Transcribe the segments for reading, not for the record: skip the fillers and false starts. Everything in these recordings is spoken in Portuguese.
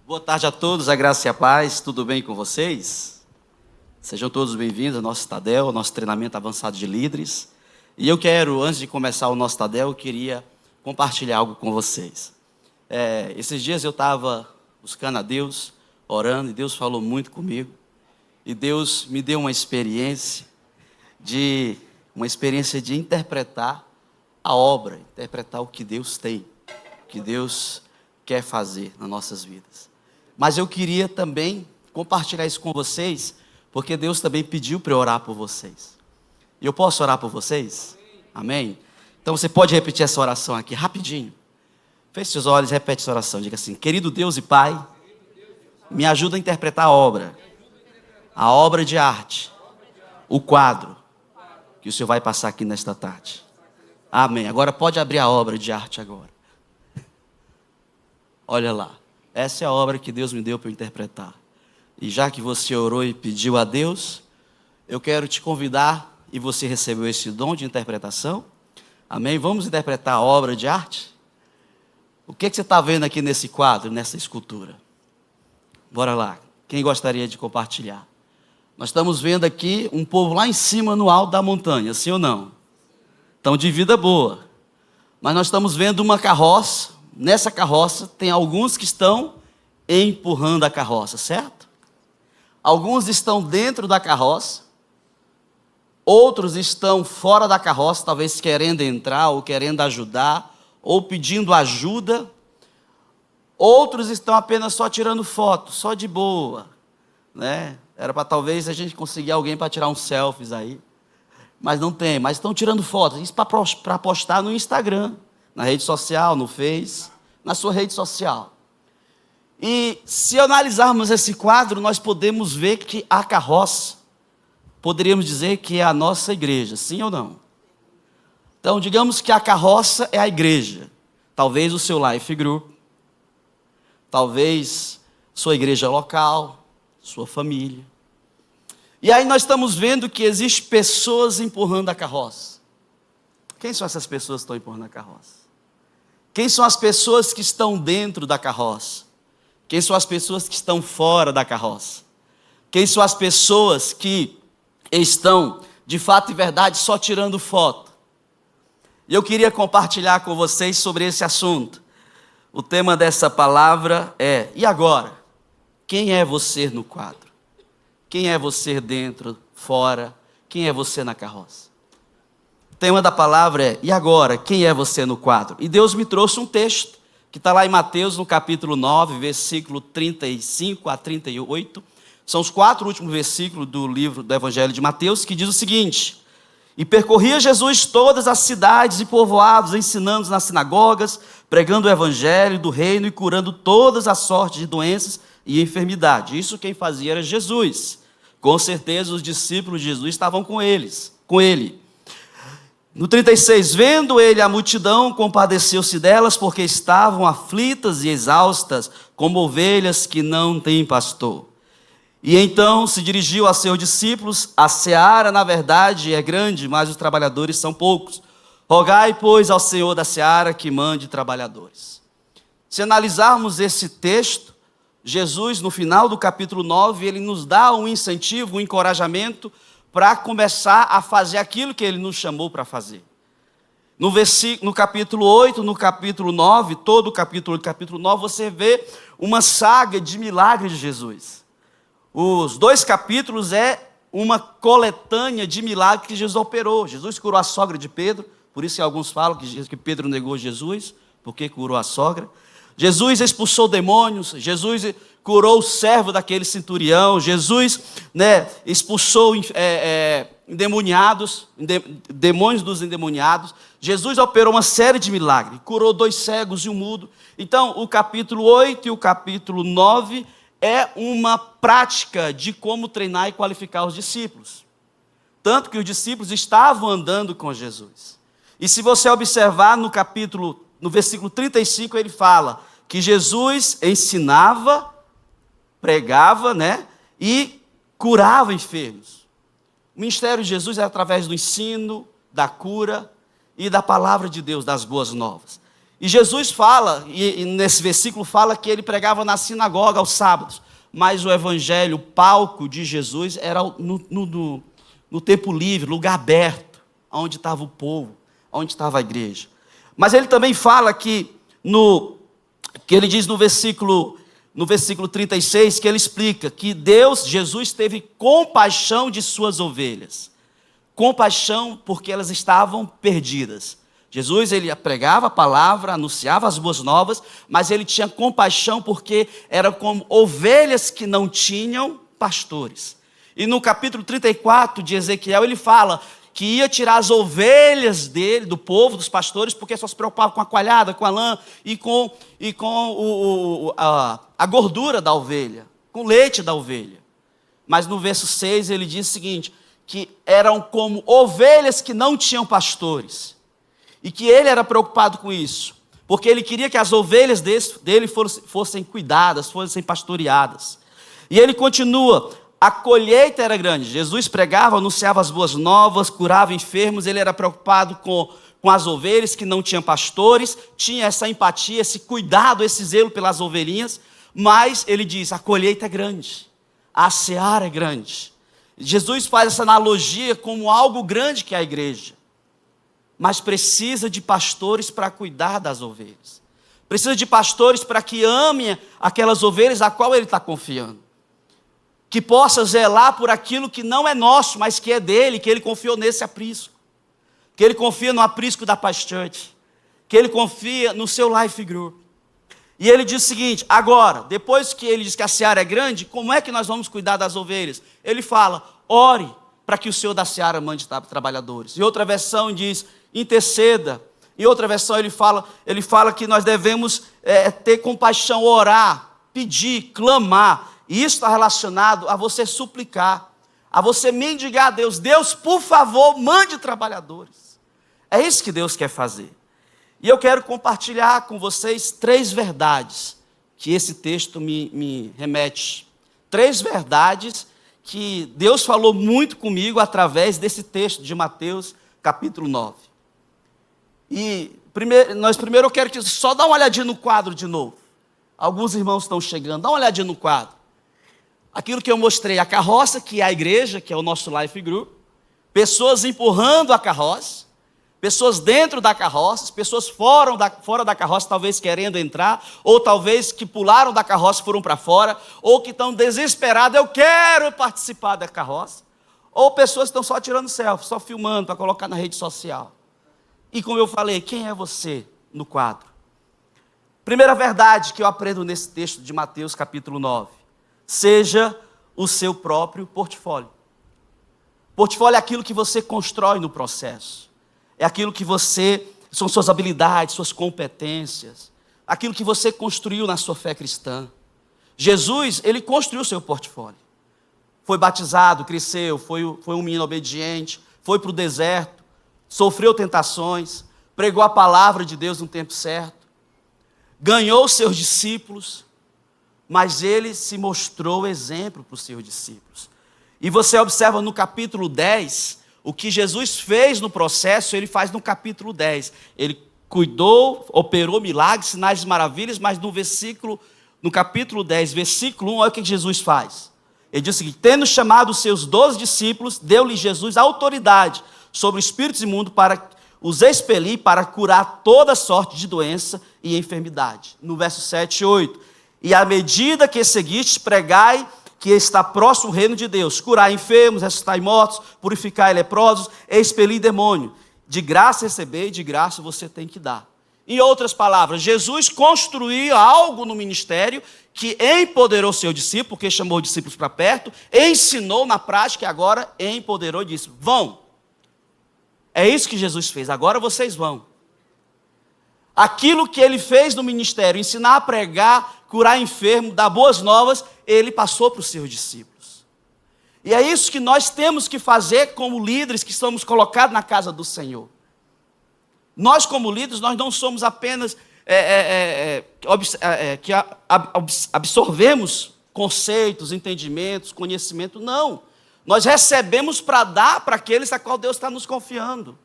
Boa tarde a todos, a graça e a paz, tudo bem com vocês? Sejam todos bem-vindos ao nosso Tadel, ao nosso treinamento avançado de líderes. E eu quero, antes de começar o nosso Tadel, eu queria compartilhar algo com vocês. Esses dias eu estava buscando a Deus, orando, e Deus falou muito comigo. E Deus me deu uma experiência de interpretar a obra, interpretar o que Deus tem, o que Deus quer fazer nas nossas vidas. Mas eu queria também compartilhar isso com vocês, porque Deus também pediu para eu orar por vocês. E eu posso orar por vocês? Amém? Então você pode repetir essa oração aqui, rapidinho. Feche seus olhos, repete essa oração. Diga assim: querido Deus e Pai, me ajuda a interpretar a obra de arte, o quadro que o Senhor vai passar aqui nesta tarde. Amém. Agora pode abrir a obra de arte agora. Olha lá. Essa é a obra que Deus me deu para eu interpretar. E já que você orou e pediu a Deus, eu quero te convidar, e você recebeu esse dom de interpretação. Amém? Vamos interpretar a obra de arte? O que você está vendo aqui nesse quadro, nessa escultura? Bora lá. Quem gostaria de compartilhar? Nós estamos vendo aqui um povo lá em cima, no alto da montanha, sim ou não? Estão de vida boa. Mas nós estamos vendo uma carroça. Nessa carroça tem alguns que estão empurrando a carroça, certo? Alguns estão dentro da carroça, outros estão fora da carroça, talvez querendo entrar ou querendo ajudar, ou pedindo ajuda. Outros estão apenas só tirando foto, só de boa, né? Era para talvez a gente conseguir alguém para tirar uns selfies aí, mas não tem, mas estão tirando fotos, isso para postar no Instagram, na rede social, no Face, na sua rede social. E se analisarmos esse quadro, nós podemos ver que a carroça, poderíamos dizer que é a nossa igreja, sim ou não? Então, digamos que a carroça é a igreja. Talvez o seu life group, talvez sua igreja local, sua família. E aí nós estamos vendo que existem pessoas empurrando a carroça. Quem são essas pessoas que estão empurrando a carroça? Quem são as pessoas que estão dentro da carroça? Quem são as pessoas que estão fora da carroça? Quem são as pessoas que estão, de fato e verdade, só tirando foto? E eu queria compartilhar com vocês sobre esse assunto. O tema dessa palavra é: e agora? Quem é você no quadro? Quem é você dentro, fora? Quem é você na carroça? O tema da palavra é: e agora? Quem é você no quadro? E Deus me trouxe um texto que está lá em Mateus, no capítulo 9, versículo 35 a 38. São os 4 últimos versículos do livro do Evangelho de Mateus, que diz o seguinte: e percorria Jesus todas as cidades e povoados, ensinando nas sinagogas, pregando o evangelho do reino e curando todas as sortes de doenças e enfermidade. Isso quem fazia era Jesus. Com certeza os discípulos de Jesus estavam com ele. No 36, vendo ele a multidão, compadeceu-se delas, porque estavam aflitas e exaustas, como ovelhas que não têm pastor. E então se dirigiu a seus discípulos: a seara, na verdade, é grande, mas os trabalhadores são poucos. Rogai, pois, ao Senhor da seara que mande trabalhadores. Se analisarmos esse texto, Jesus, no final do capítulo 9, ele nos dá um incentivo, um encorajamento para começar a fazer aquilo que ele nos chamou para fazer. No capítulo 8, no capítulo 9, todo o capítulo 8, capítulo 9, você vê uma saga de milagres de Jesus. Os 2 capítulos é uma coletânea de milagres que Jesus operou. Jesus curou a sogra de Pedro, por isso que alguns falam que Pedro negou Jesus, porque curou a sogra. Jesus expulsou demônios, Jesus curou o servo daquele centurião, Jesus, expulsou demônios dos endemoniados. Jesus operou uma série de milagres, curou 2 cegos e um mudo. Então, o capítulo 8 e o capítulo 9 é uma prática de como treinar e qualificar os discípulos. Tanto que os discípulos estavam andando com Jesus. E se você observar no versículo 35, ele fala que Jesus ensinava, pregava, e curava enfermos. O ministério de Jesus é através do ensino, da cura e da palavra de Deus, das boas novas. E Jesus fala, e nesse versículo fala que ele pregava na sinagoga aos sábados, mas o evangelho, o palco de Jesus era no tempo livre, lugar aberto, onde estava o povo, onde estava a igreja. Mas ele também fala que ele diz no versículo 36, que ele explica que Jesus teve compaixão de suas ovelhas. Compaixão porque elas estavam perdidas. Jesus, ele pregava a palavra, anunciava as boas novas, mas ele tinha compaixão porque eram como ovelhas que não tinham pastores. E no capítulo 34 de Ezequiel, ele fala que ia tirar as ovelhas dele, do povo, dos pastores, porque só se preocupava com a coalhada, com a lã e com a gordura da ovelha, com o leite da ovelha. Mas no verso 6 ele diz o seguinte, que eram como ovelhas que não tinham pastores. E que ele era preocupado com isso, porque ele queria que as ovelhas dele fossem cuidadas, fossem pastoreadas. E ele continua, a colheita era grande. Jesus pregava, anunciava as boas novas, curava enfermos, ele era preocupado com as ovelhas que não tinham pastores, tinha essa empatia, esse cuidado, esse zelo pelas ovelhinhas, mas ele diz, a colheita é grande, a seara é grande. Jesus faz essa analogia como algo grande que é a igreja, mas precisa de pastores para cuidar das ovelhas, precisa de pastores para que amem aquelas ovelhas a qual ele está confiando, que possa zelar por aquilo que não é nosso, mas que é dele, que ele confiou nesse aprisco, que ele confia no aprisco da Paz Church, que ele confia no seu Life Group. E ele diz o seguinte, agora, depois que ele diz que a seara é grande, como é que nós vamos cuidar das ovelhas? Ele fala, ore para que o Senhor da seara mande trabalhadores. E outra versão diz, interceda. Em outra versão ele fala que nós devemos ter compaixão, orar, pedir, clamar. E isso está relacionado a você suplicar, a você mendigar a Deus. Deus, por favor, mande trabalhadores. É isso que Deus quer fazer. E eu quero compartilhar com vocês 3 verdades que esse texto me remete. 3 verdades que Deus falou muito comigo através desse texto de Mateus, capítulo 9. E primeiro eu quero que só dá uma olhadinha no quadro de novo. Alguns irmãos estão chegando, dá uma olhadinha no quadro. Aquilo que eu mostrei, a carroça, que é a igreja, que é o nosso Life Group, pessoas empurrando a carroça, pessoas dentro da carroça, pessoas fora da carroça, talvez querendo entrar, ou talvez que pularam da carroça e foram para fora, ou que estão desesperadas, eu quero participar da carroça, ou pessoas que estão só tirando selfie, só filmando para colocar na rede social. E como eu falei, quem é você no quadro? Primeira verdade que eu aprendo nesse texto de Mateus capítulo 9. Seja o seu próprio portfólio. Portfólio é aquilo que você constrói no processo. É aquilo que são suas habilidades, suas competências. Aquilo que você construiu na sua fé cristã. Jesus, ele construiu o seu portfólio. Foi batizado, cresceu, foi um menino obediente, foi para o deserto, sofreu tentações, pregou a palavra de Deus no tempo certo, ganhou seus discípulos, mas ele se mostrou exemplo para os seus discípulos. E você observa no capítulo 10, o que Jesus fez no processo, ele faz no capítulo 10. Ele cuidou, operou milagres, sinais e maravilhas, mas no capítulo 10, versículo 1, olha o que Jesus faz. Ele diz o seguinte, tendo chamado os seus 12 discípulos, deu-lhe Jesus autoridade sobre espíritos imundos para os expelir, para curar toda sorte de doença e enfermidade. No verso 7 e 8, e à medida que seguistes, pregai que está próximo o reino de Deus, curai enfermos, ressuscitai mortos, purificai leprosos, expelir demônio. De graça receber, de graça você tem que dar. Em outras palavras, Jesus construiu algo no ministério que empoderou seu discípulo, porque chamou os discípulos para perto, ensinou na prática e agora empoderou e disse, vão. É isso que Jesus fez, agora vocês vão. Aquilo que ele fez no ministério, ensinar a pregar, curar enfermo, dar boas novas, ele passou para os seus discípulos. E é isso que nós temos que fazer como líderes que estamos colocados na casa do Senhor. Nós como líderes, nós não somos apenas que absorvemos conceitos, entendimentos, conhecimento, não. Nós recebemos para dar para aqueles a qual Deus está nos confiando.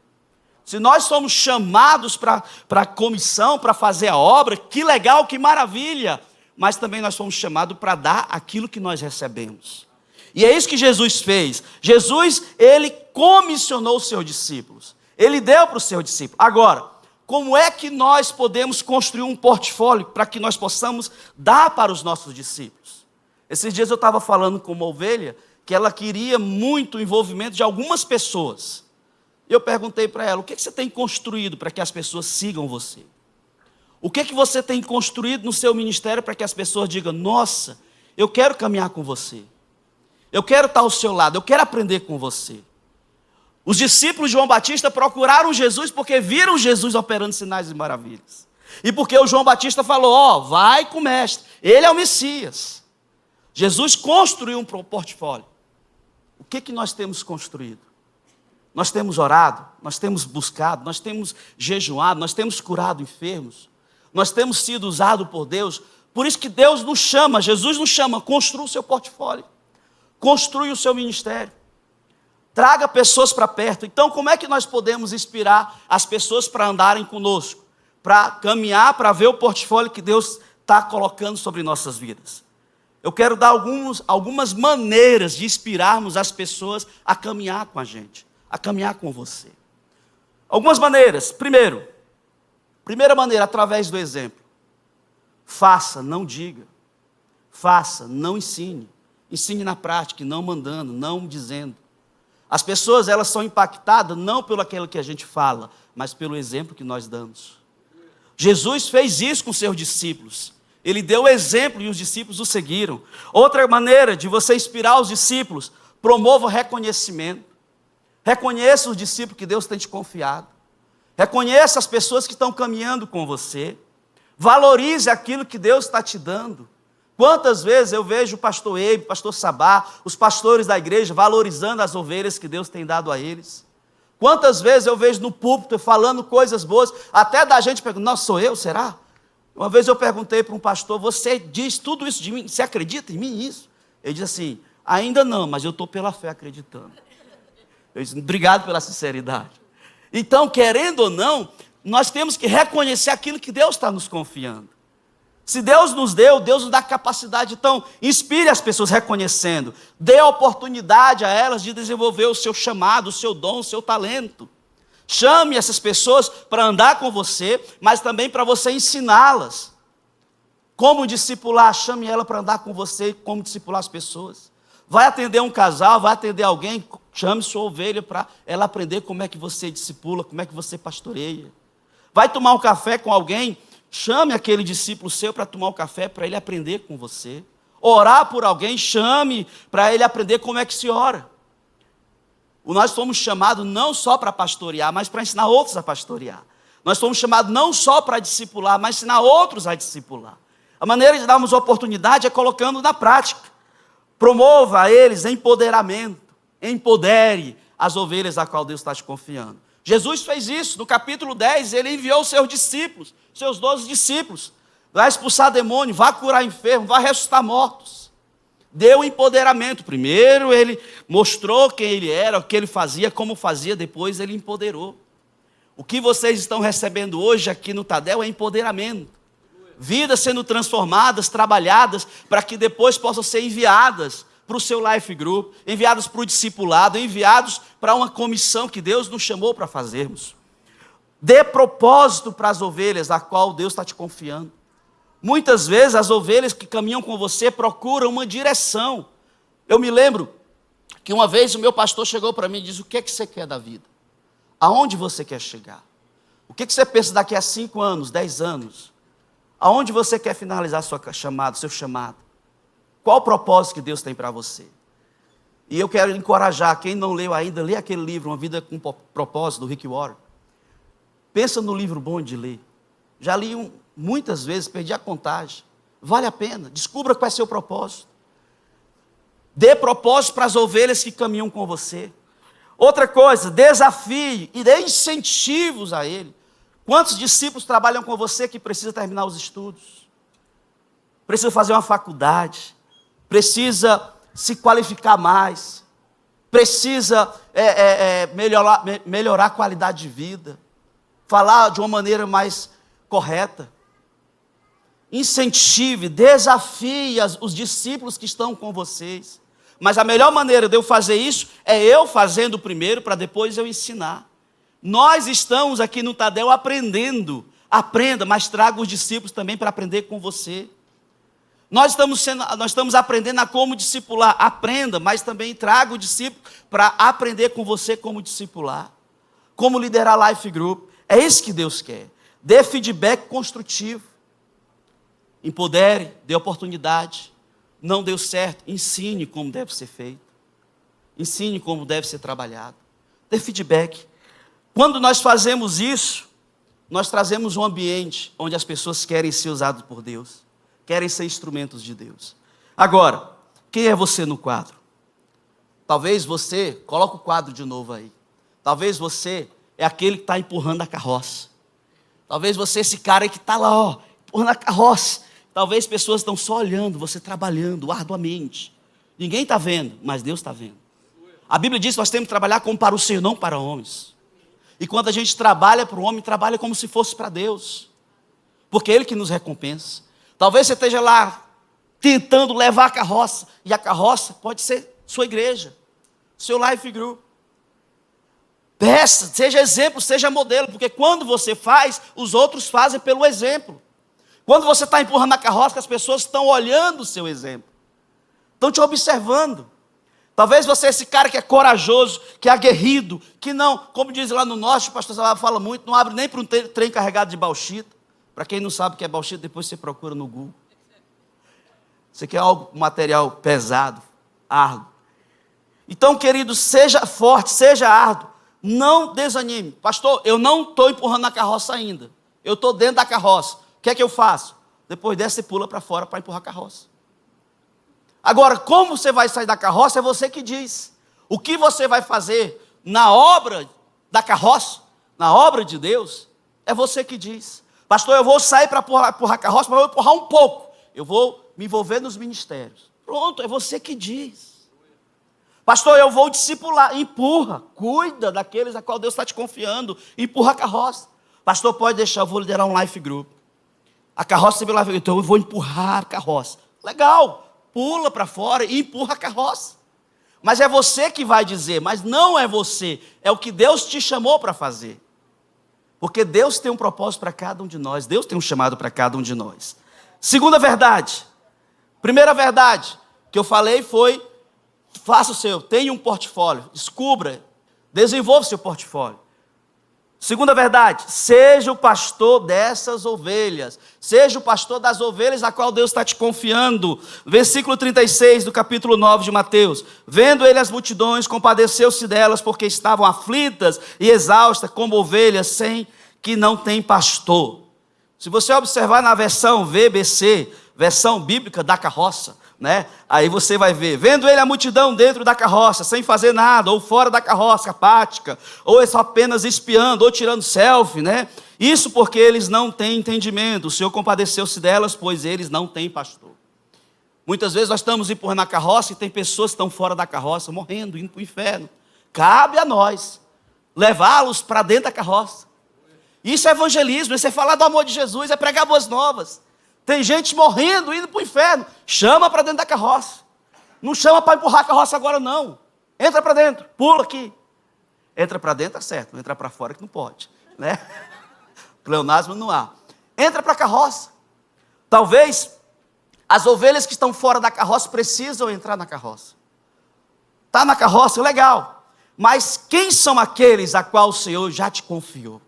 Se nós somos chamados para a comissão, para fazer a obra, que legal, que maravilha. Mas também nós somos chamados para dar aquilo que nós recebemos. E é isso que Jesus fez. Jesus, ele comissionou os seus discípulos. Ele deu para os seus discípulos. Agora, como é que nós podemos construir um portfólio para que nós possamos dar para os nossos discípulos? Esses dias eu estava falando com uma ovelha que ela queria muito o envolvimento de algumas pessoas. Eu perguntei para ela, o que você tem construído para que as pessoas sigam você? O que você tem construído no seu ministério para que as pessoas digam, nossa, eu quero caminhar com você. Eu quero estar ao seu lado, eu quero aprender com você. Os discípulos de João Batista procuraram Jesus porque viram Jesus operando sinais e maravilhas. E porque o João Batista falou, vai com o mestre, ele é o Messias. Jesus construiu um portfólio. O que nós temos construído? Nós temos orado, nós temos buscado, nós temos jejuado, nós temos curado enfermos, nós temos sido usados por Deus. Por isso que Deus nos chama, Jesus nos chama, construa o seu portfólio, construa o seu ministério, traga pessoas para perto. Então, como é que nós podemos inspirar as pessoas para andarem conosco, para caminhar, para ver o portfólio que Deus está colocando sobre nossas vidas? Eu quero dar algumas maneiras de inspirarmos as pessoas a caminhar com a gente, a caminhar com você. Algumas maneiras. Primeira maneira, através do exemplo. Faça, não diga. Faça, não ensine. Ensine na prática, não mandando, não dizendo. As pessoas, elas são impactadas não pelo aquilo que a gente fala, mas pelo exemplo que nós damos. Jesus fez isso com seus discípulos. Ele deu o exemplo e os discípulos o seguiram. Outra maneira de você inspirar os discípulos, promova o reconhecimento. Reconheça os discípulos que Deus tem te confiado. Reconheça as pessoas que estão caminhando com você. Valorize aquilo que Deus está te dando. Quantas vezes eu vejo o pastor Eibe, o pastor Sabá, os pastores da igreja valorizando as ovelhas que Deus tem dado a eles. Quantas vezes eu vejo no púlpito falando coisas boas, até da gente perguntando, nossa, sou eu, será? Uma vez eu perguntei para um pastor, você diz tudo isso de mim, você acredita em mim isso? Ele disse assim, ainda não, mas eu estou pela fé acreditando. Eu disse, obrigado pela sinceridade. Então, querendo ou não, nós temos que reconhecer aquilo que Deus está nos confiando. Se Deus nos deu, Deus nos dá capacidade. Então, inspire as pessoas reconhecendo. Dê oportunidade a elas de desenvolver o seu chamado, o seu dom, o seu talento. Chame essas pessoas para andar com você, mas também para você ensiná-las. Como discipular, chame ela para andar com você, como discipular as pessoas. Vai atender um casal, vai atender alguém, chame sua ovelha para ela aprender como é que você discipula, como é que você pastoreia. Vai tomar um café com alguém, chame aquele discípulo seu para tomar um café, para ele aprender com você. Orar por alguém, chame para ele aprender como é que se ora. Nós fomos chamados não só para pastorear, mas para ensinar outros a pastorear. Nós fomos chamados não só para discipular, mas ensinar outros a discipular. A maneira de darmos oportunidade é colocando na prática. Promova a eles empoderamento. Empodere as ovelhas a qual Deus está te confiando. Jesus fez isso. No capítulo 10, ele enviou os seus discípulos, seus 12 discípulos. Vai expulsar demônio, vai curar enfermo, vai ressuscitar mortos. Deu empoderamento. Primeiro ele mostrou quem ele era, o que ele fazia, como fazia, depois ele empoderou. O que vocês estão recebendo hoje aqui no Tadel é empoderamento. Vidas sendo transformadas, trabalhadas, para que depois possam ser enviadas para o seu life group, enviados para o discipulado, enviados para uma comissão que Deus nos chamou para fazermos. Dê propósito para as ovelhas a qual Deus está te confiando. Muitas vezes as ovelhas que caminham com você procuram uma direção. Eu me lembro que uma vez o meu pastor chegou para mim e disse, o que é que você quer da vida? Aonde você quer chegar? O que você pensa daqui a 5 anos, 10 anos? Aonde você quer finalizar sua chamada, seu chamado? Qual o propósito que Deus tem para você? E eu quero encorajar, quem não leu ainda, lê aquele livro, Uma Vida com Propósito, do Rick Warren. Pensa no livro bom de ler. Já li muitas vezes, perdi a contagem. Vale a pena, descubra qual é seu propósito. Dê propósito para as ovelhas que caminham com você. Outra coisa, desafie e dê incentivos a ele. Quantos discípulos trabalham com você que precisa terminar os estudos? Precisa fazer uma faculdade? Precisa se qualificar mais? precisa melhorar a qualidade de vida, falar de uma maneira mais correta. Incentive, desafie os discípulos que estão com vocês. Mas a melhor maneira de eu fazer isso é eu fazendo primeiro, para depois eu ensinar. Nós estamos aqui no Tadel aprendendo. Aprenda, mas traga os discípulos também para aprender com você. Nós estamos aprendendo a como discipular. Aprenda, mas também traga o discípulo para aprender com você como discipular. Como liderar Life Group. É isso que Deus quer. Dê feedback construtivo. Empodere, dê oportunidade. Não deu certo, ensine como deve ser feito. Ensine como deve ser trabalhado. Dê feedback. Quando nós fazemos isso, nós trazemos um ambiente onde as pessoas querem ser usadas por Deus. Querem ser instrumentos de Deus. Agora, quem é você no quadro? Talvez você, coloca o quadro de novo aí. Talvez você é aquele que está empurrando a carroça. Talvez você é esse cara aí que está lá, ó, empurrando a carroça. Talvez pessoas estão só olhando, você trabalhando arduamente. Ninguém está vendo, mas Deus está vendo. A Bíblia diz que nós temos que trabalhar como para o Senhor, não para homens. E quando a gente trabalha para o homem, trabalha como se fosse para Deus. Porque é Ele que nos recompensa. Talvez você esteja lá tentando levar a carroça. E a carroça pode ser sua igreja, seu Life Group. Peça, seja exemplo, seja modelo. Porque quando você faz, os outros fazem pelo exemplo. Quando você está empurrando a carroça, as pessoas estão olhando o seu exemplo. Estão te observando. Talvez você é esse cara que é corajoso, que é aguerrido, que não, como diz lá no norte, o pastor Salvador fala muito, não abre nem para um trem carregado de bauxita. Para quem não sabe o que é bauxita, depois você procura no Google. Você quer algo, um material pesado, árduo. Então, querido, seja forte, seja árduo. Não desanime. Pastor, eu não estou empurrando a carroça ainda. Eu estou dentro da carroça. O que é que eu faço? Depois dessa, você pula para fora para empurrar a carroça. Agora, como você vai sair da carroça, é você que diz. O que você vai fazer na obra da carroça, na obra de Deus, é você que diz. Pastor, eu vou sair para empurrar a carroça, mas eu vou empurrar um pouco. Eu vou me envolver nos ministérios. Pronto, é você que diz. Pastor, eu vou discipular. Empurra, cuida daqueles a qual Deus está te confiando. Empurra a carroça. Pastor, pode deixar, eu vou liderar um Life Group. A carroça é Life Group, então eu vou empurrar a carroça. Legal, pula para fora e empurra a carroça. Mas é você que vai dizer, mas não é você. É o que Deus te chamou para fazer. Porque Deus tem um propósito para cada um de nós. Deus tem um chamado para cada um de nós. Segunda verdade. Primeira verdade que eu falei foi, faça o seu, tenha um portfólio, descubra, desenvolva o seu portfólio. Segunda verdade, seja o pastor dessas ovelhas, seja o pastor das ovelhas a qual Deus está te confiando. Versículo 36 do capítulo 9 de Mateus. Vendo ele as multidões, compadeceu-se delas, porque estavam aflitas e exaustas, como ovelhas sem que não tem pastor. Se você observar na versão VBC, versão bíblica da carroça, né? Aí você vai ver, vendo ele a multidão dentro da carroça, sem fazer nada, ou fora da carroça, apática, ou é só apenas espiando, ou tirando selfie, né? Isso porque eles não têm entendimento. O Senhor compadeceu-se delas, pois eles não têm pastor. Muitas vezes nós estamos empurrando a carroça e tem pessoas que estão fora da carroça, morrendo, indo para o inferno. Cabe a nós levá-los para dentro da carroça. Isso é evangelismo, isso é falar do amor de Jesus, é pregar boas novas. Tem gente morrendo, indo para o inferno. Chama para dentro da carroça. Não chama para empurrar a carroça agora, não. Entra para dentro, pula aqui. Entra para dentro, tá certo. Não entra para fora que não pode, né? Pleonasmo não há. Entra para a carroça. Talvez as ovelhas que estão fora da carroça precisam entrar na carroça. Está na carroça, legal. Mas quem são aqueles a qual o Senhor já te confiou?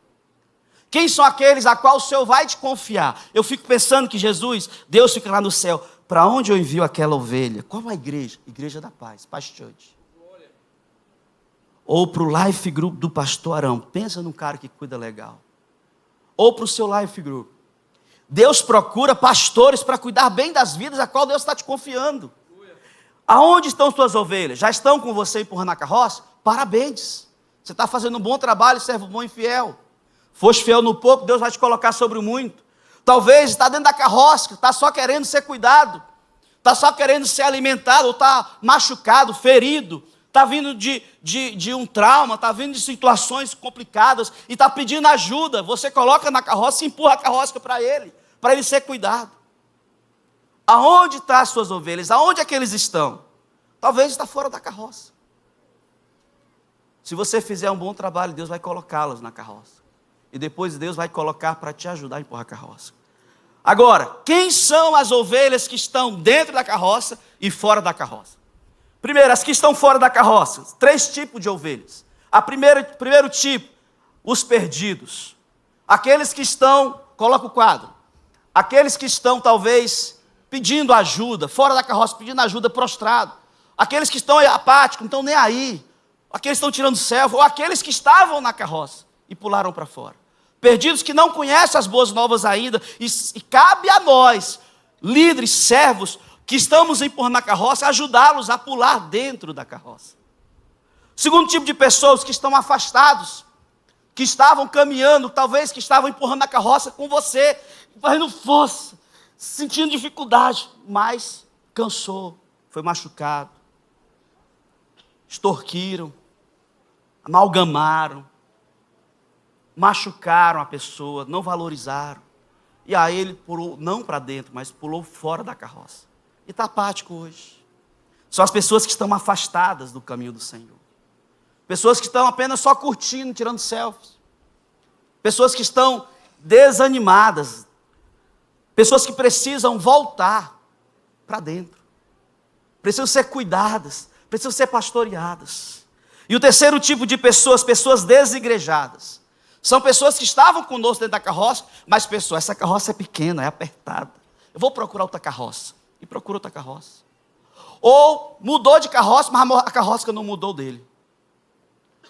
Quem são aqueles a qual o Senhor vai te confiar? Eu fico pensando que Jesus, Deus fica lá no céu. Para onde eu envio aquela ovelha? Qual a igreja? Igreja da Paz, Paz Church. Ou para o Life Group do pastor Arão. Pensa num cara que cuida legal. Ou para o seu Life Group. Deus procura pastores para cuidar bem das vidas a qual Deus está te confiando. Aonde estão suas ovelhas? Já estão com você empurrando a carroça? Parabéns. Você está fazendo um bom trabalho, servo bom e fiel. Foste fiel no pouco, Deus vai te colocar sobre o muito. Talvez está dentro da carroça, está só querendo ser cuidado, está só querendo ser alimentado, ou está machucado, ferido, está vindo de um trauma, está vindo de situações complicadas e está pedindo ajuda, você coloca na carroça e empurra a carroça para ele ser cuidado. Aonde estão as suas ovelhas? Aonde é que eles estão? Talvez está fora da carroça. Se você fizer um bom trabalho, Deus vai colocá-las na carroça. E depois Deus vai colocar para te ajudar a empurrar a carroça. Agora, quem são as ovelhas que estão dentro da carroça e fora da carroça? Primeiro, as que estão fora da carroça. 3 tipos de ovelhas. Primeiro tipo, os perdidos. Aqueles que estão, coloca o quadro. Aqueles que estão talvez pedindo ajuda, fora da carroça, pedindo ajuda, prostrado. Aqueles que estão apáticos, não estão nem aí. Aqueles que estão tirando selfie, ou aqueles que estavam na carroça e pularam para fora. Perdidos que não conhecem as boas novas ainda, e cabe a nós, líderes, servos, que estamos empurrando a carroça, ajudá-los a pular dentro da carroça. Segundo tipo de pessoas que estão afastados, que estavam caminhando, talvez que estavam empurrando a carroça com você, fazendo força, sentindo dificuldade, mas cansou, foi machucado, extorquiram, amalgamaram, machucaram a pessoa, não valorizaram. E aí ele pulou, não para dentro, mas pulou fora da carroça. E está apático hoje. São as pessoas que estão afastadas do caminho do Senhor. Pessoas que estão apenas só curtindo, tirando selfies. Pessoas que estão desanimadas. Pessoas que precisam voltar para dentro. Precisam ser cuidadas, precisam ser pastoreadas. E o terceiro tipo de pessoas, pessoas desigrejadas. São pessoas que estavam conosco dentro da carroça, mas essa carroça é pequena, é apertada. Eu vou procurar outra carroça. E procura outra carroça. Ou mudou de carroça, mas a carroça não mudou dele.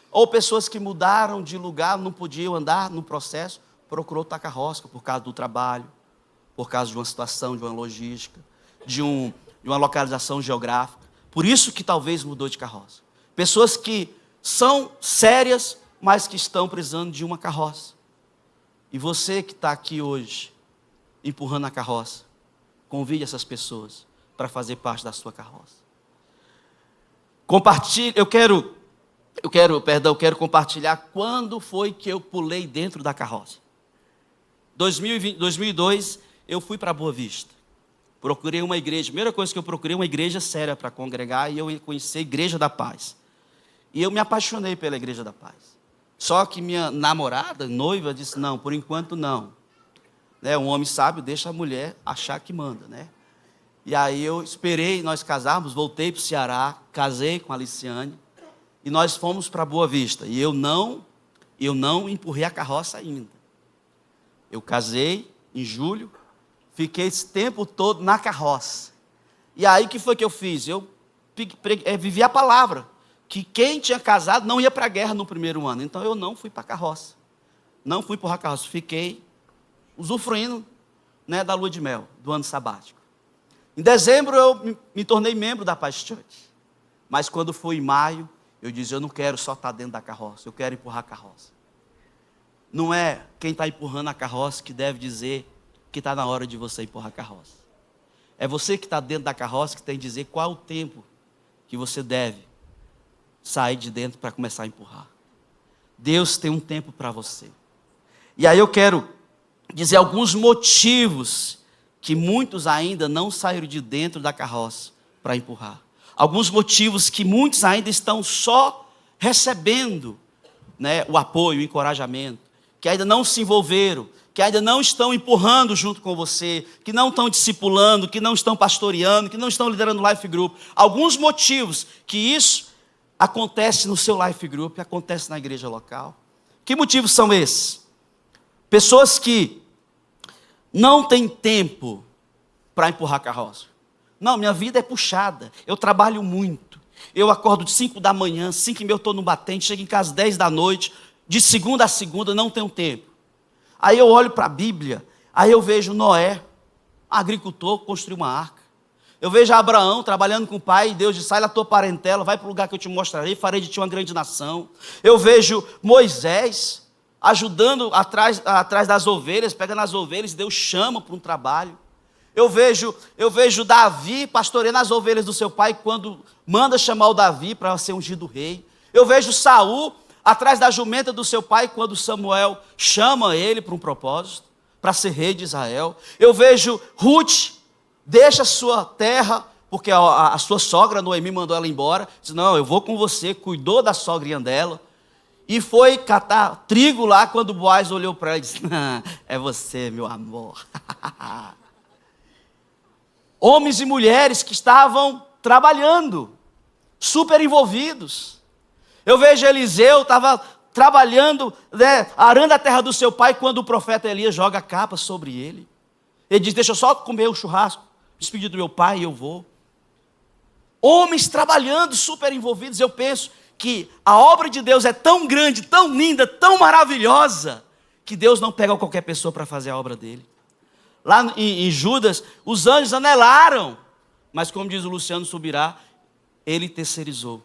Ou pessoas que mudaram de lugar, não podiam andar no processo, procurou outra carroça por causa do trabalho, por causa de uma situação, de uma logística, de uma localização geográfica. Por isso que talvez mudou de carroça. Pessoas que são sérias, mas que estão precisando de uma carroça. E você que está aqui hoje, empurrando a carroça, convide essas pessoas para fazer parte da sua carroça. Compartilhe, eu quero compartilhar quando foi que eu pulei dentro da carroça. 2002, eu fui para Boa Vista. Procurei uma igreja, a primeira coisa que eu procurei uma igreja séria para congregar, e eu conheci a Igreja da Paz. E eu me apaixonei pela Igreja da Paz. Só que minha namorada, noiva, disse, não, por enquanto não. Um homem sábio deixa a mulher achar que manda, né? E aí eu esperei nós casarmos, voltei para o Ceará, casei com a Aliciane, e nós fomos para Boa Vista. E eu não empurrei a carroça ainda. Eu casei em julho, fiquei esse tempo todo na carroça. E aí o que foi que eu fiz? Eu vivi a palavra, que quem tinha casado não ia para a guerra no primeiro ano. Então eu não fui para a carroça. Não fui empurrar a carroça, fiquei usufruindo, da lua de mel, do ano sabático. Em dezembro eu me tornei membro da Paz Church. Mas quando foi em maio, eu disse, eu não quero só estar dentro da carroça, eu quero empurrar a carroça. Não é quem está empurrando a carroça que deve dizer que está na hora de você empurrar a carroça. É você que está dentro da carroça que tem que dizer qual o tempo que você deve sair de dentro para começar a empurrar. Deus tem um tempo para você. E aí eu quero dizer alguns motivos que muitos ainda não saíram de dentro da carroça para empurrar. Alguns motivos que muitos ainda estão só recebendo, o apoio, o encorajamento, que ainda não se envolveram, que ainda não estão empurrando junto com você, que não estão discipulando, que não estão pastoreando, que não estão liderando o Life Group. Alguns motivos que isso acontece no seu Life Group, acontece na igreja local. Que motivos são esses? Pessoas que não têm tempo para empurrar a carroça. Não, minha vida é puxada, eu trabalho muito. Eu acordo de 5 da manhã, 5h30 eu estou no batente, chego em casa 10 da noite, de segunda a segunda, não tenho tempo. Aí eu olho para a Bíblia, aí eu vejo Noé, agricultor, construiu uma arca. Eu vejo Abraão trabalhando com o pai, e Deus diz, sai da tua parentela, vai para o lugar que eu te mostrarei, farei de ti uma grande nação. Eu vejo Moisés ajudando atrás das ovelhas, pegando as ovelhas, Deus chama para um trabalho. Eu vejo Davi pastoreando as ovelhas do seu pai quando manda chamar o Davi para ser ungido rei. Eu vejo Saul atrás da jumenta do seu pai quando Samuel chama ele para um propósito, para ser rei de Israel. Eu vejo Ruth, deixa sua terra, porque a sua sogra Noemi mandou ela embora. Disse, não, eu vou com você, cuidou da sogrinha dela. E foi catar trigo lá quando Boaz olhou para ela e disse, é você, meu amor. Homens e mulheres que estavam trabalhando, super envolvidos. Eu vejo Eliseu, estava trabalhando, arando a terra do seu pai, quando o profeta Elias joga a capa sobre ele. Ele diz, deixa eu só comer o churrasco, despedir do meu pai e eu vou. Homens trabalhando, super envolvidos. Eu penso que a obra de Deus é tão grande, tão linda, tão maravilhosa, que Deus não pega qualquer pessoa para fazer a obra dele. Lá em Judas, os anjos anelaram, mas como diz o Luciano Subirá, ele terceirizou,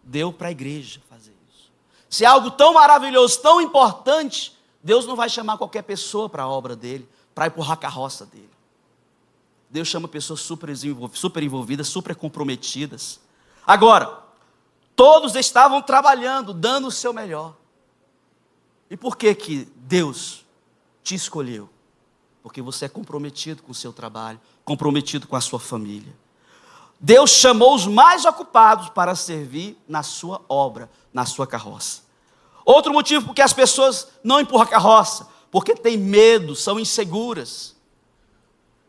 deu para a igreja fazer isso. Se é algo tão maravilhoso, tão importante, Deus não vai chamar qualquer pessoa para a obra dele, para empurrar a carroça dele. Deus chama pessoas super envolvidas, super comprometidas. Agora, todos estavam trabalhando, dando o seu melhor. E por que Deus te escolheu? Porque você é comprometido com o seu trabalho, comprometido com a sua família. Deus chamou os mais ocupados para servir na sua obra, na sua carroça. Outro motivo porque as pessoas não empurram a carroça, porque têm medo, são inseguras.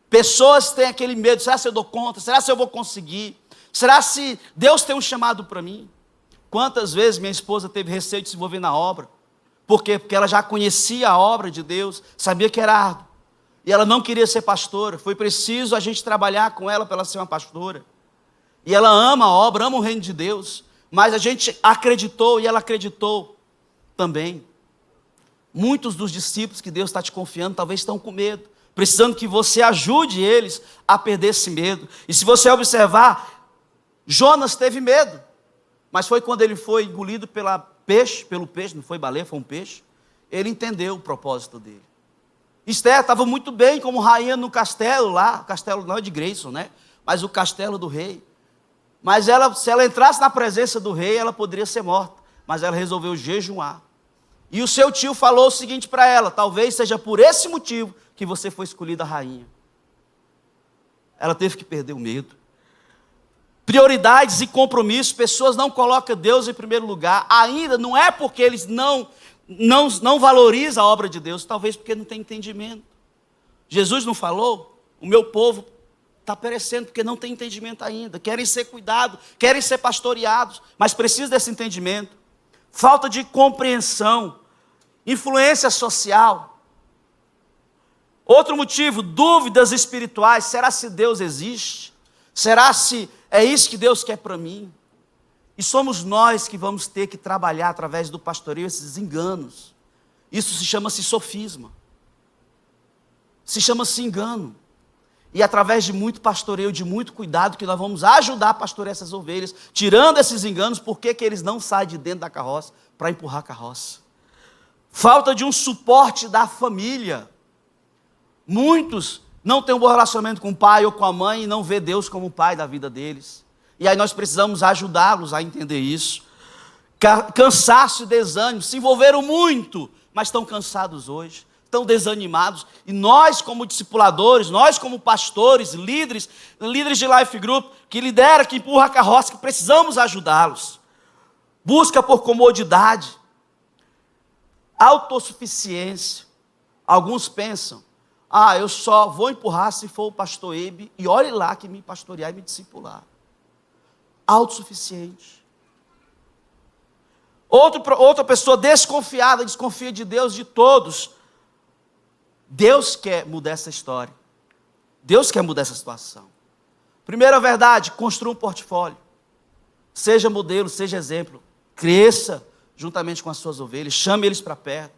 Pessoas têm aquele medo, será se eu dou conta? Será se eu vou conseguir? Será se Deus tem um chamado para mim? Quantas vezes minha esposa teve receio de se envolver na obra? Por quê? Porque ela já conhecia a obra de Deus, sabia que era árduo. E ela não queria ser pastora, foi preciso a gente trabalhar com ela para ela ser uma pastora. E ela ama a obra, ama o reino de Deus, mas a gente acreditou e ela acreditou também. Muitos dos discípulos que Deus está te confiando talvez estão com medo, precisando que você ajude eles a perder esse medo. E se você observar, Jonas teve medo, mas foi quando ele foi engolido pelo peixe, não foi baleia, foi um peixe, ele entendeu o propósito dele. Esther estava muito bem como rainha no castelo lá, o castelo não é de Grayson, né? Mas o castelo do rei. Mas se ela entrasse na presença do rei, ela poderia ser morta. Mas ela resolveu jejuar. E o seu tio falou o seguinte para ela, talvez seja por esse motivo que você foi escolhida rainha. Ela teve que perder o medo. Prioridades e compromissos, pessoas não colocam Deus em primeiro lugar, ainda não é porque eles não valorizam a obra de Deus, talvez porque não tem entendimento. Jesus não falou? O meu povo está perecendo porque não tem entendimento ainda, querem ser cuidados, querem ser pastoreados, mas precisa desse entendimento. Falta de compreensão, influência social. Outro motivo, dúvidas espirituais, será se Deus existe? Será se é isso que Deus quer para mim? E somos nós que vamos ter que trabalhar através do pastoreio esses enganos. Isso se chama-se sofisma. Se chama-se engano. E através de muito pastoreio, de muito cuidado, que nós vamos ajudar a pastorear essas ovelhas, tirando esses enganos, porque eles não saem de dentro da carroça para empurrar a carroça. Falta de um suporte da família. Muitos não têm um bom relacionamento com o pai ou com a mãe e não vê Deus como o pai da vida deles. E aí nós precisamos ajudá-los a entender isso. Cansaço e desânimo, se envolveram muito, mas estão cansados hoje, estão desanimados. E nós como discipuladores, nós como pastores, líderes de life group, que lidera, que empurra a carroça, que precisamos ajudá-los. Busca por comodidade, autossuficiência. Alguns pensam, eu só vou empurrar se for o pastor Ebe, e olhe lá que me pastorear e me discipular. Autossuficiente. Outra pessoa desconfiada, desconfia de Deus, de todos. Deus quer mudar essa história. Deus quer mudar essa situação. Primeira verdade, construa um portfólio. Seja modelo, seja exemplo. Cresça juntamente com as suas ovelhas, chame eles para perto.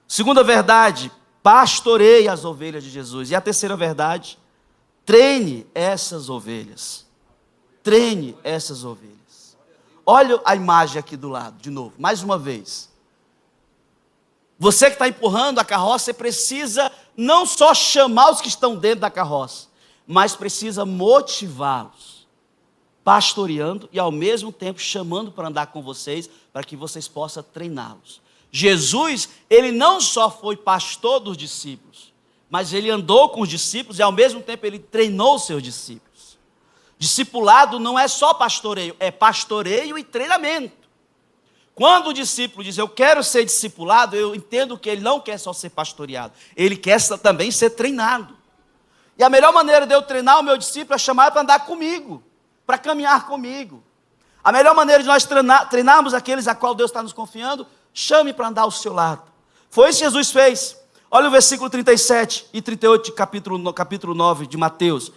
Segunda verdade, pastoreie as ovelhas de Jesus. E a terceira verdade, treine essas ovelhas. Treine essas ovelhas. Olha a imagem aqui do lado, de novo, mais uma vez. Você que está empurrando a carroça, você precisa não só chamar os que estão dentro da carroça, mas precisa motivá-los, pastoreando e ao mesmo tempo chamando para andar com vocês, para que vocês possam treiná-los. Jesus, ele não só foi pastor dos discípulos, mas ele andou com os discípulos e ao mesmo tempo ele treinou os seus discípulos. Discipulado não é só pastoreio, é pastoreio e treinamento. Quando o discípulo diz, eu quero ser discipulado, eu entendo que ele não quer só ser pastoreado, ele quer também ser treinado. E a melhor maneira de eu treinar o meu discípulo é chamar para andar comigo, para caminhar comigo. A melhor maneira de nós treinarmos aqueles a qual Deus está nos confiando, chame para andar ao seu lado. Foi isso que Jesus fez. Olha o versículo 37 e 38 de capítulo 9 de Mateus.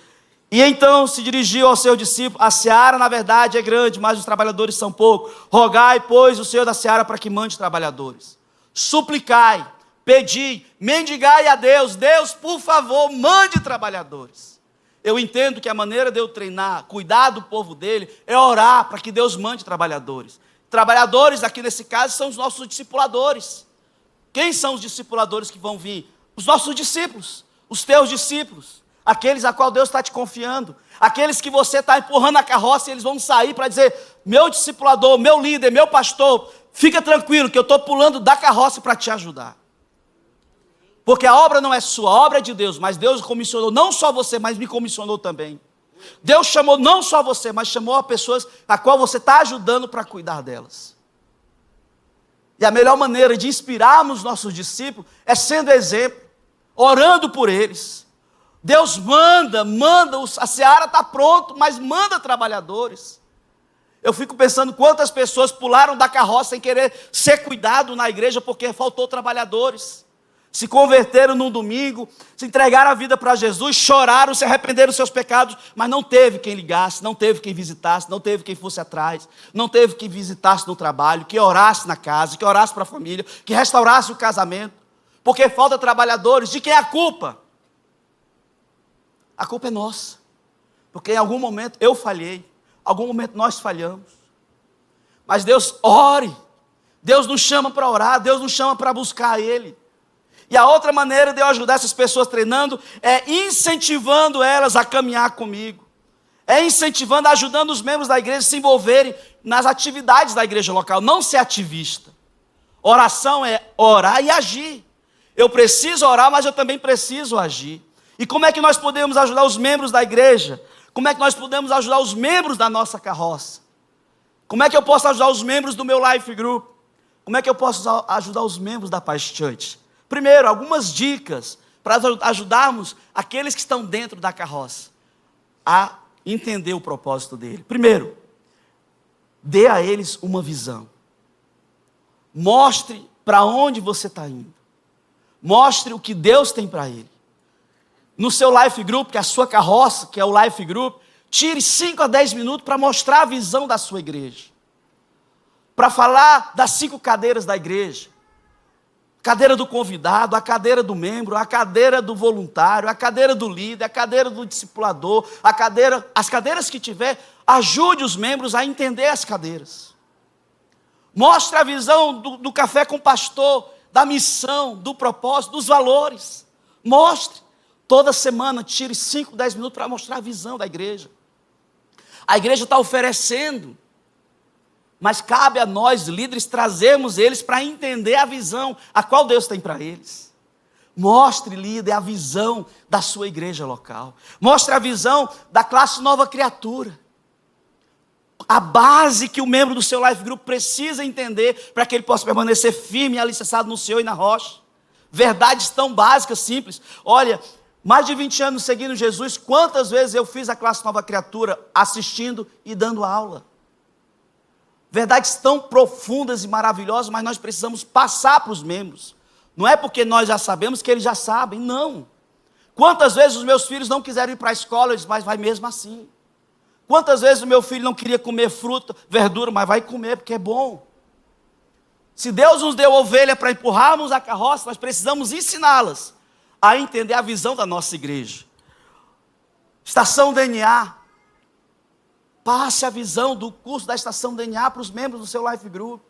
E então se dirigiu ao seu discípulo, a seara na verdade é grande, mas os trabalhadores são poucos. Rogai, pois, o Senhor da seara para que mande trabalhadores. Suplicai, pedi, mendigai a Deus, Deus, por favor, mande trabalhadores. Eu entendo que a maneira de eu treinar, cuidar do povo dele, é orar para que Deus mande trabalhadores. Trabalhadores, aqui nesse caso, são os nossos discipuladores. Quem são os discipuladores que vão vir? Os nossos discípulos, os teus discípulos, aqueles a qual Deus está te confiando, aqueles que você está empurrando a carroça e eles vão sair para dizer, meu discipulador, meu líder, meu pastor, fica tranquilo que eu estou pulando da carroça para te ajudar. Porque a obra não é sua, a obra é de Deus, mas Deus comissionou não só você, mas me comissionou também. Deus chamou não só você, mas chamou a pessoas a qual você está ajudando para cuidar delas. E a melhor maneira de inspirarmos nossos discípulos é sendo exemplo, orando por eles. Deus manda, a seara está pronto, mas manda trabalhadores. Eu fico pensando quantas pessoas pularam da carroça sem querer ser cuidado na igreja porque faltou trabalhadores. Se converteram num domingo, se entregaram a vida para Jesus, choraram, se arrependeram dos seus pecados, mas não teve quem ligasse, não teve quem visitasse, não teve quem fosse atrás, não teve quem visitasse no trabalho, que orasse na casa, que orasse para a família, que restaurasse o casamento, porque falta trabalhadores. De quem é a culpa? A culpa é nossa, porque em algum momento eu falhei, em algum momento nós falhamos, mas Deus ore, Deus nos chama para orar, Deus nos chama para buscar Ele. E a outra maneira de eu ajudar essas pessoas treinando é incentivando elas a caminhar comigo. É incentivando, ajudando os membros da igreja a se envolverem nas atividades da igreja local, não ser ativista. Oração é orar e agir. Eu preciso orar, mas eu também preciso agir. E como é que nós podemos ajudar os membros da igreja? Como é que nós podemos ajudar os membros da nossa carroça? Como é que eu posso ajudar os membros do meu Life Group? Como é que eu posso ajudar os membros da Paz Church? Primeiro, algumas dicas para ajudarmos aqueles que estão dentro da carroça a entender o propósito dele. Primeiro, dê a eles uma visão. Mostre para onde você está indo. Mostre o que Deus tem para ele. No seu Life Group, que é a sua carroça, que é o Life Group, tire 5 a 10 minutos para mostrar a visão da sua igreja. Para falar das 5 cadeiras da igreja. Cadeira do convidado, a cadeira do membro, a cadeira do voluntário, a cadeira do líder, a cadeira do discipulador, as cadeiras que tiver, ajude os membros a entender as cadeiras. Mostre a visão do café com o pastor, da missão, do propósito, dos valores. Mostre. Toda semana tire 5, 10 minutos para mostrar a visão da igreja. A igreja está oferecendo, mas cabe a nós, líderes, trazermos eles para entender a visão a qual Deus tem para eles. Mostre, líder, a visão da sua igreja local. Mostre a visão da classe Nova Criatura. A base que o membro do seu Life Group precisa entender para que ele possa permanecer firme e alicerçado no Senhor e na rocha. Verdades tão básicas, simples. Olha, mais de 20 anos seguindo Jesus, quantas vezes eu fiz a classe Nova Criatura assistindo e dando aula. Verdades tão profundas e maravilhosas, mas nós precisamos passar para os membros. Não é porque nós já sabemos que eles já sabem, não. Quantas vezes os meus filhos não quiseram ir para a escola, eu disse, mas vai mesmo assim. Quantas vezes o meu filho não queria comer fruta, verdura, mas vai comer porque é bom. Se Deus nos deu ovelha para empurrarmos a carroça, nós precisamos ensiná-las a entender a visão da nossa igreja. Estação DNA. Passe a visão do curso da Estação DNA para os membros do seu Life Group.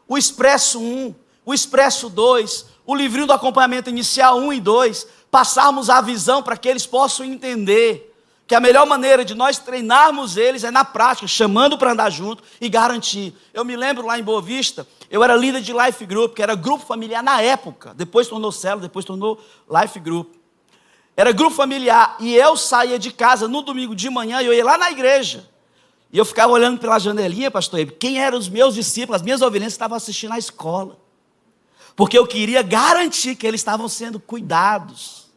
O Expresso 1. o Expresso 2, o livrinho do acompanhamento inicial 1 e 2, passarmos a visão para que eles possam entender que a melhor maneira de nós treinarmos eles é na prática, chamando para andar junto e garantir. Eu me lembro lá em Boa Vista, eu era líder de Life Group, que era grupo familiar na época, depois tornou célula, depois tornou Life Group. Era grupo familiar, e eu saía de casa no domingo de manhã, e eu ia lá na igreja, e eu ficava olhando pela janelinha, pastor Ebe, quem eram os meus discípulos, as minhas ovelhas que estavam assistindo à escola, porque eu queria garantir que eles estavam sendo cuidados.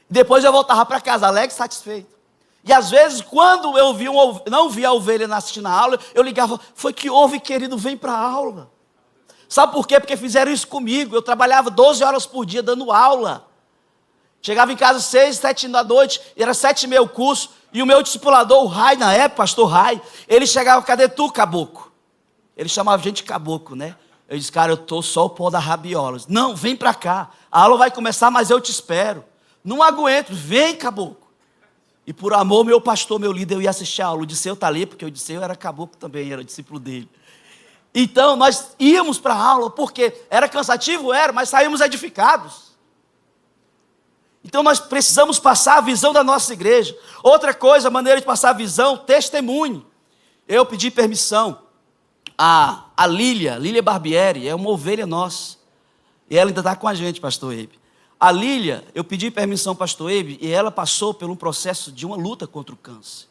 Depois eu voltava para casa, alegre e satisfeito. E às vezes, quando eu não via a ovelha assistindo a aula, eu ligava, foi que houve, querido, vem para a aula. Sabe por quê? Porque fizeram isso comigo. Eu trabalhava 12 horas por dia dando aula. Chegava em casa 6, 7 da noite, era 7h30 o curso, e o meu discipulador, o Rai, na época, pastor Rai, ele chegava, cadê tu, caboclo? Ele chamava a gente de caboclo, né? Eu disse, cara, eu estou só o pó da rabiola. Disse, não, vem para cá, a aula vai começar, mas eu te espero. Não aguento, vem, caboclo. E por amor, meu pastor, meu líder, eu ia assistir a aula. O Disseu está ali, porque o Disseu era caboclo também, era discípulo dele. Então, nós íamos para a aula, porque era cansativo, era, mas saímos edificados. Então, nós precisamos passar a visão da nossa igreja. Outra coisa, a maneira de passar a visão, testemunho. Eu pedi permissão a Lília Barbieri, é uma ovelha nossa. E ela ainda está com a gente, pastor Ebe. A Lília, eu pedi permissão, pastor Ebe, e ela passou por um processo de uma luta contra o câncer.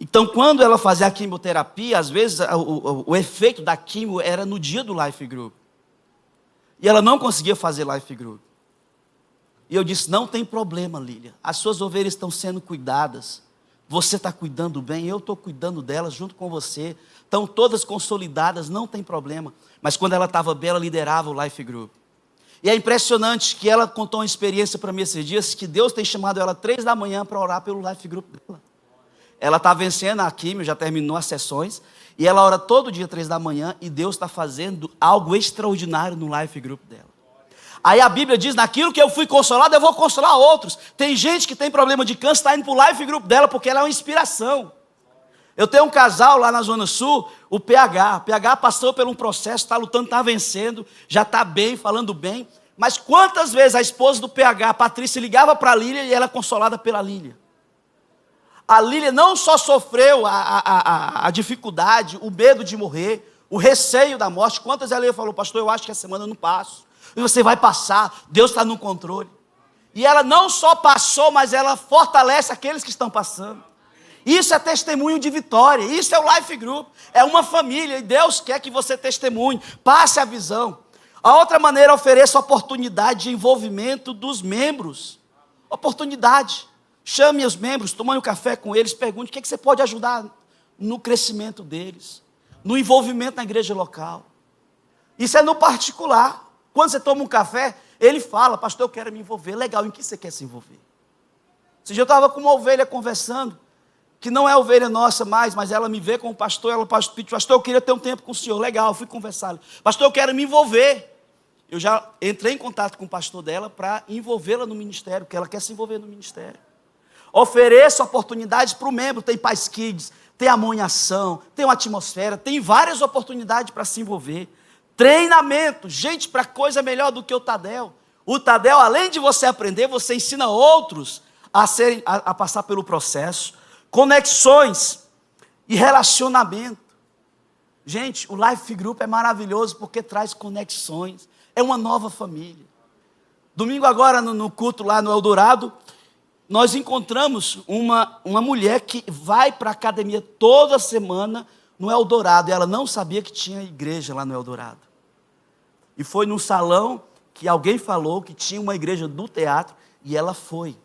Então, quando ela fazia a quimioterapia, às vezes o efeito da quimio era no dia do Life Group. E ela não conseguia fazer Life Group. E eu disse, não tem problema, Lília. As suas ovelhas estão sendo cuidadas. Você está cuidando bem, eu estou cuidando delas junto com você. Estão todas consolidadas, não tem problema. Mas quando ela estava bem, ela liderava o Life Group. E é impressionante que ela contou uma experiência para mim esses dias, que Deus tem chamado ela 3 da manhã para orar pelo Life Group dela. Ela está vencendo a quimio, já terminou as sessões, e ela ora todo dia 3 da manhã, e Deus está fazendo algo extraordinário no Life Group dela. Aí a Bíblia diz, naquilo que eu fui consolado, eu vou consolar outros. Tem gente que tem problema de câncer, está indo para o Life Group dela, porque ela é uma inspiração. Eu tenho um casal lá na Zona Sul, o PH. O PH passou por um processo, está lutando, está vencendo, já está bem, falando bem. Mas quantas vezes a esposa do PH, a Patrícia, ligava para a Lília e ela é consolada pela Lília. A Lília não só sofreu a dificuldade, o medo de morrer, o receio da morte. Quantas ela falou, pastor, eu acho que essa semana eu não passo. E você vai passar, Deus está no controle. E ela não só passou, mas ela fortalece aqueles que estão passando. Isso é testemunho de vitória, isso é o Life Group, é uma família, e Deus quer que você testemunhe, passe a visão. A outra maneira, ofereça oportunidade de envolvimento dos membros. Oportunidade. Chame os membros, tome um café com eles, pergunte o que você pode ajudar no crescimento deles, no envolvimento na igreja local. Isso é no particular. Quando você toma um café, ele fala, pastor, eu quero me envolver. Legal, em que você quer se envolver? Esse dia eu estava com uma ovelha conversando, que não é ovelha nossa mais, mas ela me vê como pastor, ela pediu, pastor, eu queria ter um tempo com o senhor. Legal, fui conversar. Pastor, eu quero me envolver. Eu já entrei em contato com o pastor dela para envolvê-la no ministério, porque ela quer se envolver no ministério. Ofereça oportunidades para o membro, tem Paz Kids, tem Amonhação, tem uma atmosfera, tem várias oportunidades para se envolver. Treinamento, gente, para coisa melhor do que o Tadel. O Tadel, além de você aprender, você ensina outros a passar pelo processo. Conexões e relacionamento. Gente, o Life Group é maravilhoso porque traz conexões. É uma nova família. Domingo agora, no culto lá no Eldorado, nós encontramos uma mulher que vai para a academia toda semana no Eldorado. E ela não sabia que tinha igreja lá no Eldorado. E foi num salão que alguém falou que tinha uma igreja do teatro e ela foi.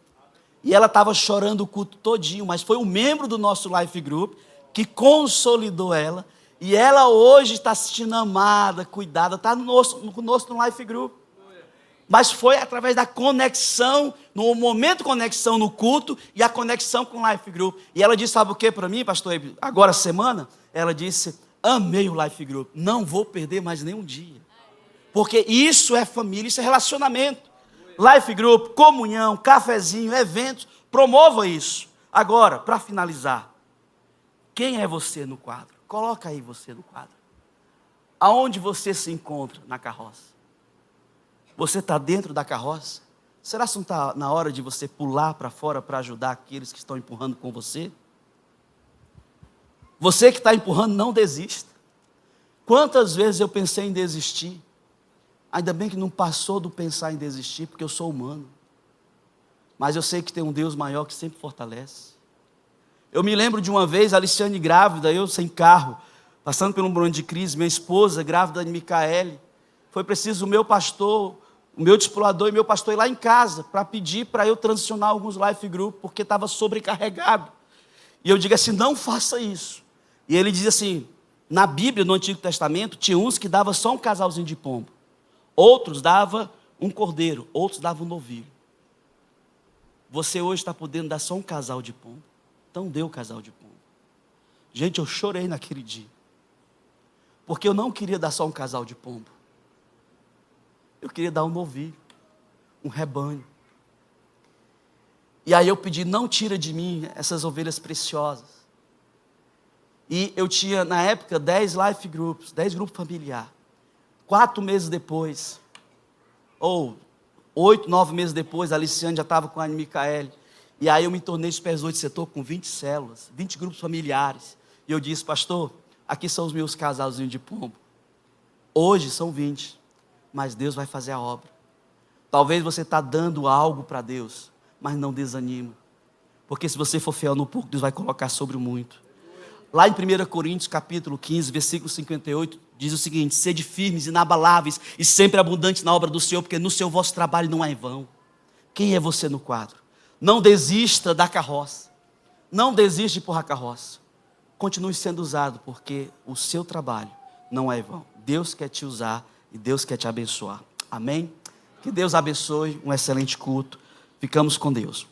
E ela estava chorando o culto todinho, mas foi um membro do nosso Life Group que consolidou ela. E ela hoje está se sentindo amada, cuidada, está conosco no Life Group. Mas foi através da conexão, no momento de conexão no culto e a conexão com o Life Group. E ela disse, sabe o que para mim, pastor? Agora semana, ela disse, amei o Life Group, não vou perder mais nenhum dia. Porque isso é família, isso é relacionamento. Life Group, comunhão, cafezinho, eventos, promova isso. Agora, para finalizar, quem é você no quadro? Coloca aí você no quadro. Aonde você se encontra na carroça? Você está dentro da carroça? Será que não está na hora de você pular para fora para ajudar aqueles que estão empurrando com você? Você que está empurrando, não desista. Quantas vezes eu pensei em desistir? Ainda bem que não passou do pensar em desistir, porque eu sou humano. Mas eu sei que tem um Deus maior que sempre fortalece. Eu me lembro de uma vez, a Aliciane grávida, eu sem carro, passando por um momento de crise, minha esposa grávida de Micaele. Foi preciso o meu pastor, o meu discipulador e meu pastor ir lá em casa para pedir para eu transicionar alguns life group, porque estava sobrecarregado. E eu digo assim, não faça isso. E ele diz assim, na Bíblia, no Antigo Testamento, tinha uns que davam só um casalzinho de pombo. Outros davam um cordeiro, outros davam um novilho. Você hoje está podendo dar só um casal de pombo. Então dê o casal de pombo. Gente, eu chorei naquele dia. Porque eu não queria dar só um casal de pombo. Eu queria dar um novilho, um rebanho. E aí eu pedi, não tira de mim essas ovelhas preciosas. E eu tinha, na época, 10 life groups, 10 grupos familiares. 4 meses depois, ou 8, 9 meses depois, a Aliciane já estava com a Micaele. E aí eu me tornei supervisor de setor com 20 células, 20 grupos familiares. E eu disse, pastor, aqui são os meus casalzinhos de pombo. Hoje são 20, mas Deus vai fazer a obra. Talvez você está dando algo para Deus, mas não desanima. Porque se você for fiel no pouco, Deus vai colocar sobre o muito. Lá em 1 Coríntios capítulo 15, versículo 58, diz o seguinte, sede firmes, inabaláveis e sempre abundantes na obra do Senhor, porque no seu vosso trabalho não é em vão. Quem é você no quadro? Não desista da carroça. Não desista de empurrar a carroça. Continue sendo usado, porque o seu trabalho não é em vão. Deus quer te usar e Deus quer te abençoar. Amém? Que Deus abençoe, um excelente culto. Ficamos com Deus.